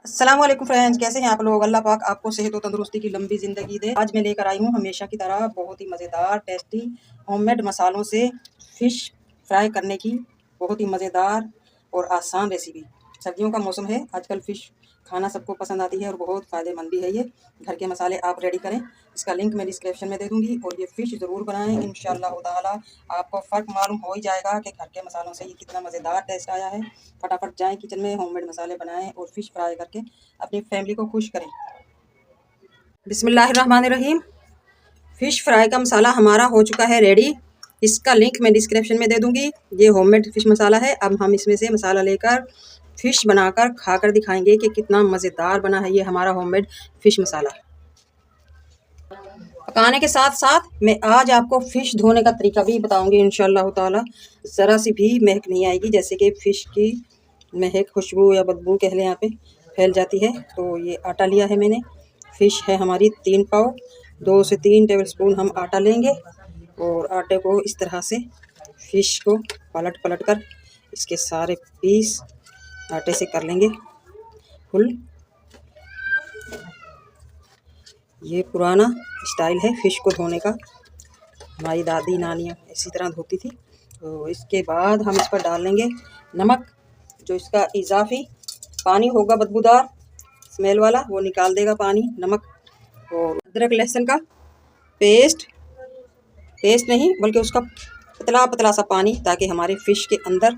अस्सलाम वालेकुम फ्रेंड्स, कैसे हैं आप लोग। अल्लाह पाक आपको सेहत और तंदुरुस्ती की लंबी ज़िंदगी दे। आज मैं लेकर आई हूँ हमेशा की तरह बहुत ही मज़ेदार टेस्टी होममेड मसालों से फ़िश फ्राई करने की बहुत ही मज़ेदार और आसान रेसिपी। सर्दियों का मौसम है, आजकल फ़िश खाना सबको पसंद आती है और बहुत फ़ायदेमंद भी है। ये घर के मसाले आप रेडी करें, इसका लिंक मैं डिस्क्रिप्शन में दे दूँगी और ये फ़िश ज़रूर बनाएँ। इंशाअल्लाह ताला आपको फ़र्क मालूम हो ही जाएगा कि घर के मसालों से ये कितना मज़ेदार टेस्ट आया है। फटाफट जाएँ किचन में, होममेड मसाले बनाएँ और फ़िश फ्राई करके अपनी फैमिली को खुश करें। बिस्मिल्लाहिर्रहमानिर्रहीम। फ़िश फ्राई का मसाला हमारा हो चुका है रेडी। इसका लिंक मैं डिस्क्रिप्शन में दे दूँगी। ये होममेड फ़िश मसाला है। अब हम इसमें से मसाला लेकर फ़िश बनाकर खाकर दिखाएँगे कि कितना मज़ेदार बना है ये हमारा होममेड फ़िश मसाला। पकाने के साथ साथ मैं आज आपको फ़िश धोने का तरीका भी बताऊँगी इंशाअल्लाह ताला। ज़रा सी भी महक नहीं आएगी, जैसे कि फ़िश की महक, खुशबू या बदबू कह लें यहाँ पे फैल जाती है। तो ये आटा लिया है मैंने। फ़िश है हमारी 3 पाव। 2 से 3 टेबलस्पून हम आटा लेंगे और आटे को इस तरह से फ़िश को पलट कर इसके सारे पीस आटे से कर लेंगे फुल। ये पुराना स्टाइल है फ़िश को धोने का, हमारी दादी नानियाँ इसी तरह धोती थी। तो इसके बाद हम इस पर डाल लेंगे नमक, जो इसका इजाफी पानी होगा बदबूदार स्मेल वाला वो निकाल देगा पानी नमक। और अदरक लहसुन का पेस्ट नहीं बल्कि उसका पतला पतला सा पानी, ताकि हमारे फ़िश के अंदर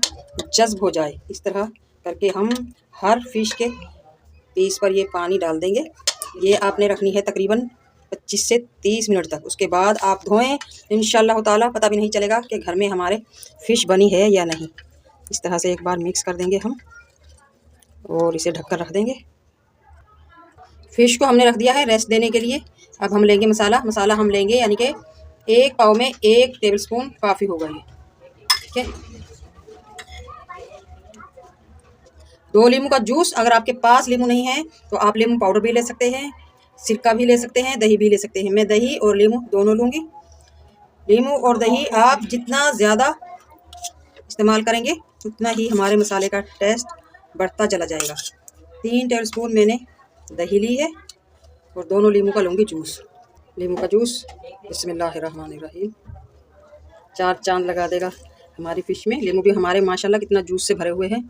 जज्ब हो जाए। इस तरह करके हम हर फ़िश के पीस पर ये पानी डाल देंगे। ये आपने रखनी है तकरीबन 25 से 30 मिनट तक। उसके बाद आप धोएं, इंशाअल्लाह ताला पता भी नहीं चलेगा कि घर में हमारे फ़िश बनी है या नहीं। इस तरह से एक बार मिक्स कर देंगे हम और इसे ढककर रख देंगे। फ़िश को हमने रख दिया है रेस्ट देने के लिए। अब हम लेंगे मसाला हम लेंगे, यानी कि 1 पाव में 1 टेबलस्पून काफ़ी होगा ये, ठीक है। 2 नींबू का जूस, अगर आपके पास नींबू नहीं है तो आप नींबू पाउडर भी ले सकते हैं, सिरका भी ले सकते हैं, दही भी ले सकते हैं। मैं दही और नींबू दोनों लूँगी। नींबू और दही आप जितना ज़्यादा इस्तेमाल करेंगे उतना ही हमारे मसाले का टेस्ट बढ़ता चला जाएगा। 3 टेबलस्पून मैंने दही ली है और दोनों नींबू का लूँगी जूस। नींबू का जूस बिस्मिल्लाहिर्रहमानिर्रहीम 4 चाँद लगा देगा हमारी फ़िश में। नींबू भी हमारे माशाल्लाह कितना जूस से भरे हुए हैं।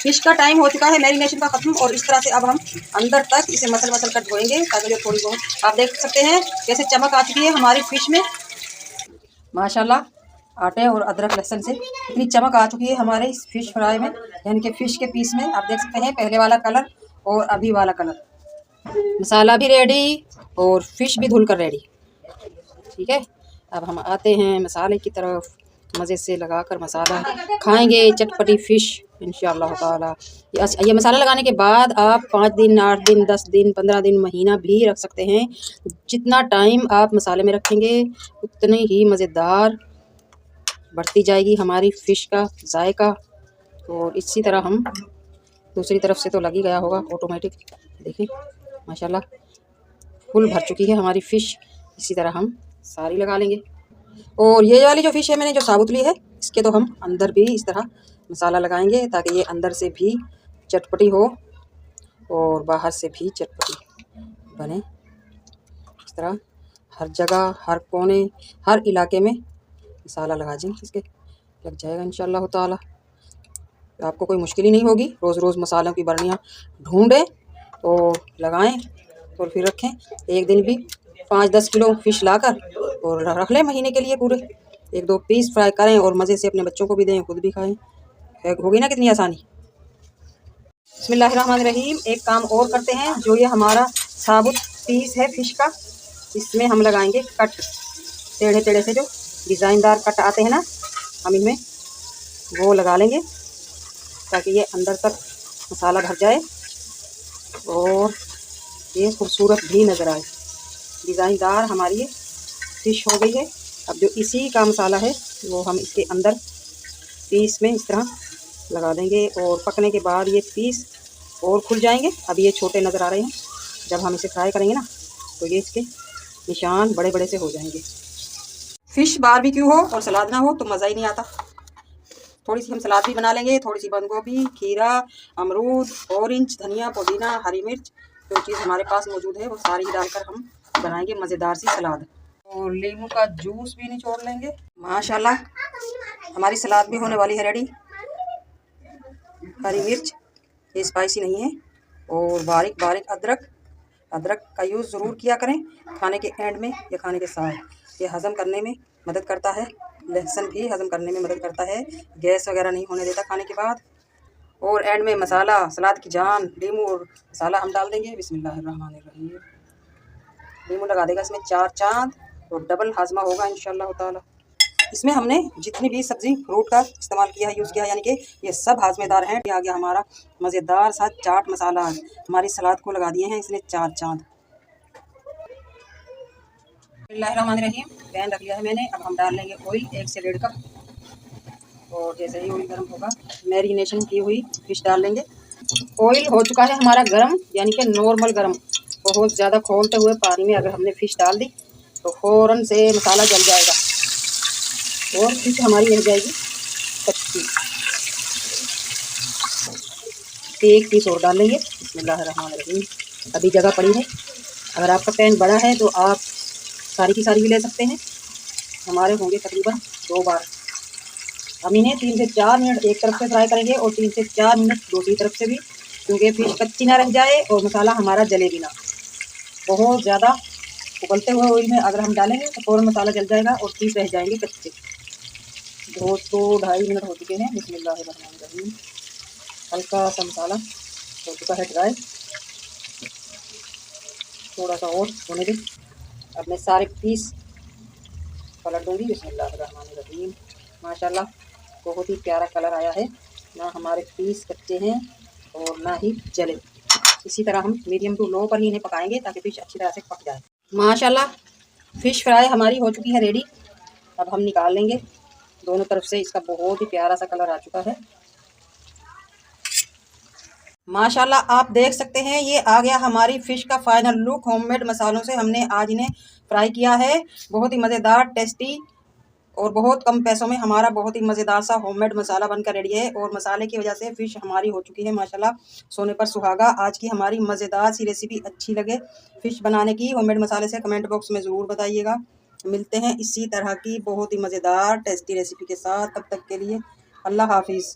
फ़िश का टाइम हो चुका है मैरिनेशन का ख़त्म, और इस तरह से अब हम अंदर तक इसे मसल कर धोएंगे, ताकि जो थोड़ी बहुत आप देख सकते हैं कैसे चमक आ चुकी है हमारी फ़िश में। माशाल्लाह आटे और अदरक लहसुन से इतनी चमक आ चुकी है हमारे इस फ़िश फ्राई में, यानी कि फ़िश के पीस में। आप देख सकते हैं पहले वाला कलर और अभी वाला कलर। मसाला भी रेडी और फ़िश भी धुल कर रेडी, ठीक है। अब हम आते हैं मसाले की तरफ। मज़े से लगाकर मसाला खाएंगे चटपटी फ़िश इंशाअल्लाह ताला। ये मसाला लगाने के बाद आप 5 दिन, 8 दिन, 10 दिन, 15 दिन, महीना भी रख सकते हैं। जितना टाइम आप मसाले में रखेंगे उतनी ही मज़ेदार बढ़ती जाएगी हमारी फ़िश का जायका। और इसी तरह हम दूसरी तरफ से तो लग ही गया होगा ऑटोमेटिक, देखिए माशाल्लाह फुल भर चुकी है हमारी फ़िश। इसी तरह हम सारी लगा लेंगे। और ये वाली जो फ़िश है मैंने जो साबुत ली है, इसके तो हम अंदर भी इस तरह मसाला लगाएंगे, ताकि ये अंदर से भी चटपटी हो और बाहर से भी चटपटी बने। इस तरह हर जगह, हर कोने, हर इलाके में मसाला लगा देंगे, इसके लग जाएगा इंशाअल्लाह ताला। तो आपको कोई मुश्किल ही नहीं होगी। रोज़ रोज़ मसालों की बर्नियाँ ढूंढें और लगाएं और फिर रखें। एक दिन भी 5-10 किलो फ़िश लाकर और रख लें महीने के लिए पूरे। 1-2 पीस फ्राई करें और मज़े से अपने बच्चों को भी दें, खुद भी खाएं। होगी ना कितनी आसानी। बिस्मिल्लाहिर्रहमानिर्रहीम। एक काम और करते हैं, जो ये हमारा साबुत पीस है फ़िश का, इसमें हम लगाएंगे कट। टेढ़े टेढ़े से जो डिज़ाइनदार कट आते हैं ना, हम इनमें वो लगा लेंगे, ताकि ये अंदर तक मसाला भर जाए और ये खूबसूरत भी नज़र आए। डिज़ाइनदार हमारी ये फ़िश हो गई है। अब जो इसी का मसाला है वो हम इसके अंदर पीस में इस तरह लगा देंगे, और पकने के बाद ये पीस और खुल जाएंगे। अब ये छोटे नज़र आ रहे हैं, जब हम इसे फ्राई करेंगे ना तो ये इसके निशान बड़े बड़े से हो जाएंगे। फ़िश बारबेक्यू हो और सलाद ना हो तो मज़ा ही नहीं आता। थोड़ी सी हम सलाद भी बना लेंगे, थोड़ी सी बंद गोभी, खीरा, अमरूद, ऑरेंज, धनिया, पुदीना, हरी मिर्च, जो चीज़ हमारे पास मौजूद है वो सारी डालकर हम बनाएंगे मज़ेदार सी सलाद। और नींबू का जूस भी निचोड़ लेंगे। माशाल्लाह हमारी सलाद भी होने वाली है रेडी। हरी मिर्च, ये स्पाइसी नहीं है, और बारीक बारीक अदरक। अदरक का यूज़ ज़रूर किया करें खाने के एंड में या खाने के साथ, ये हज़म करने में मदद करता है। लहसुन भी हज़म करने में मदद करता है, गैस वगैरह नहीं होने देता खाने के बाद। और एंड में मसाला, सलाद की जान, नींबू और मसाला हम डाल देंगे। बिस्मिल्लाहिर्रहमानिर्रहीम। नींबू लगा देगा इसमें 4 चांद, और डबल हाजमा होगा इंशाअल्लाह ताला। इसमें हमने जितनी भी सब्ज़ी फ्रूट का इस्तेमाल किया है, यूज़ किया है, यानी कि ये सब हाजमेदार हैं। ये आ गया हमारा मज़ेदार सा चाट मसाला। हमारी सलाद को लगा दिए हैं इसने 4 चांद। बिस्मिल्लाहिर्रहमानिर्रहीम। पैन रख लिया है मैंने। अब हम डाल लेंगे ऑयल 1 से 1.5 कप। और जैसे ही ऑयल गर्म होगा मैरिनेशन की हुई फिश डाल लेंगे। ऑयल हो चुका है हमारा गर्म, यानी कि नॉर्मल गर्म। बहुत ज़्यादा खोलते हुए पानी में अगर हमने फिश डाल दी तो फ़ौरन से मसाला जल जाएगा और फिश हमारी रह जाएगी कच्ची। 1 पीस और डाल लेंगे। बिस्मिल्लाहिर्रहमानिर्रहीम। अभी जगह पड़ी है, अगर आपका पैन बड़ा है तो आप सारी की सारी भी ले सकते हैं। हमारे होंगे तकरीबन 2 बार। हम इन्हें 3 से 4 मिनट एक तरफ से फ्राई करेंगे और 3 से 4 मिनट दूसरी तरफ से भी, क्योंकि फिश कच्ची ना रह जाए और मसाला हमारा जले भी ना। बहुत ज़्यादा उबलते हुए ऑयल में अगर हम डालेंगे तो फ़ौरन मसाला जल जाएगा और पीस रह जाएंगे कच्चे। 2-2.5 मिनट हो चुके हैं। बिस्मिल्लाहिर्रहमानिर्रहीम। हल्का सा मसाला हो चुका है ड्राई, थोड़ा सा और होने दें। अब मैं सारे पीस पलट दूँगी। बिस्मिल्लाहिर्रहमानिर्रहीम। माशाल्लाह बहुत ही प्यारा कलर आया है, ना हमारे पीस कच्चे हैं और ना ही जले। इसी तरह हम मीडियम टू लो पर ही इन्हें पकाएंगे ताकि फ़िश अच्छी तरह से पक जाए। माशाल्लाह फ़िश फ्राई हमारी हो चुकी है रेडी। अब हम निकाल लेंगे। दोनों तरफ से इसका बहुत ही प्यारा सा कलर आ चुका है। माशाल्लाह आप देख सकते हैं ये आ गया हमारी फ़िश का फाइनल लुक। होममेड मसालों से हमने आज इन्हें फ्राई किया है। बहुत ही मज़ेदार, टेस्टी और बहुत कम पैसों में हमारा बहुत ही मज़ेदार सा होममेड मसाला बनकर रेडी है। और मसाले की वजह से फ़िश हमारी हो चुकी है माशाल्लाह सोने पर सुहागा। आज की हमारी मज़ेदार सी रेसिपी अच्छी लगे फ़िश बनाने की होममेड मसाले से, कमेंट बॉक्स में ज़रूर बताइएगा। मिलते हैं इसी तरह की बहुत ही मज़ेदार टेस्टी रेसिपी के साथ। तब तक के लिए अल्लाह हाफिज़।